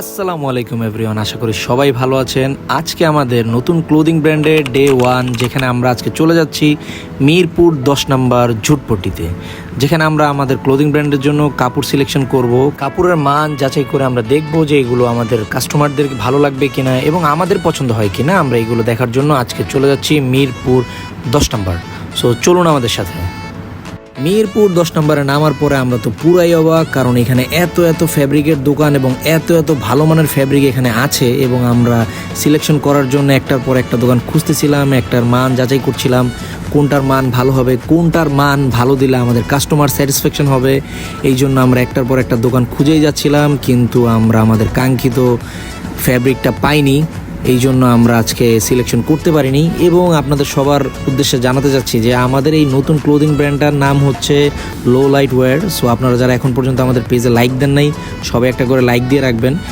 আসসালামু আলাইকুম এভরিওয়ান, আশা করি সবাই ভালো আছেন। আজকে আমাদের নতুন ক্লোদিং ব্র্যান্ডের ডে 1, যেখানে আমরা আজকে চলে যাচ্ছি মিরপুর 10 নম্বর ঝুটপট্টিতে, যেখানে আমরা আমাদের ক্লোদিং ব্র্যান্ডের জন্য কাপড় সিলেকশন করব। কাপড়ের মান যাচাই করে আমরা দেখব যে এগুলো আমাদের কাস্টমারদের ভালো লাগবে কিনা এবং আমাদের পছন্দ হয় কিনা। আমরা এগুলো দেখার জন্য আজকে চলে যাচ্ছি মিরপুর 10 নম্বর। সো চলুন আমাদের সাথে। মিরপুর 10 নম্বরে নামার পরে আমরা তো পুরাই অবাক, কারণ এখানে এত ফ্যাব্রিকের দোকান এবং এত ভালো মানের ফ্যাব্রিক এখানে আছে। এবং আমরা সিলেকশন করার জন্য একটার পর একটা দোকান খুঁজতেছিলাম, একটার মান যাচাই করছিলাম, কোনটার মান ভালো হবে, কোনটার মান ভালো দিলে আমাদের কাস্টমার স্যাটিসফ্যাকশন হবে। এই জন্য আমরা একটার পর একটা দোকান খুঁজেই যাচ্ছিলাম, কিন্তু আমরা আমাদের কাঙ্ক্ষিত ফ্যাব্রিকটা পাইনি। এই জন্য আমরা আজকে সিলেকশন করতে পারিনি। এবং আপনাদের সবার উদ্দেশ্যে জানাতে চাচ্ছি যে আমাদের এই নতুন ক্লোদিং ব্র্যান্ডটার নাম হচ্ছে লো লাইট ওয়্যার। সো আপনারা যারা এখন পর্যন্ত আমাদের পেজে লাইক দেন নাই, সবাই একটা করে লাইক দিয়ে রাখবেন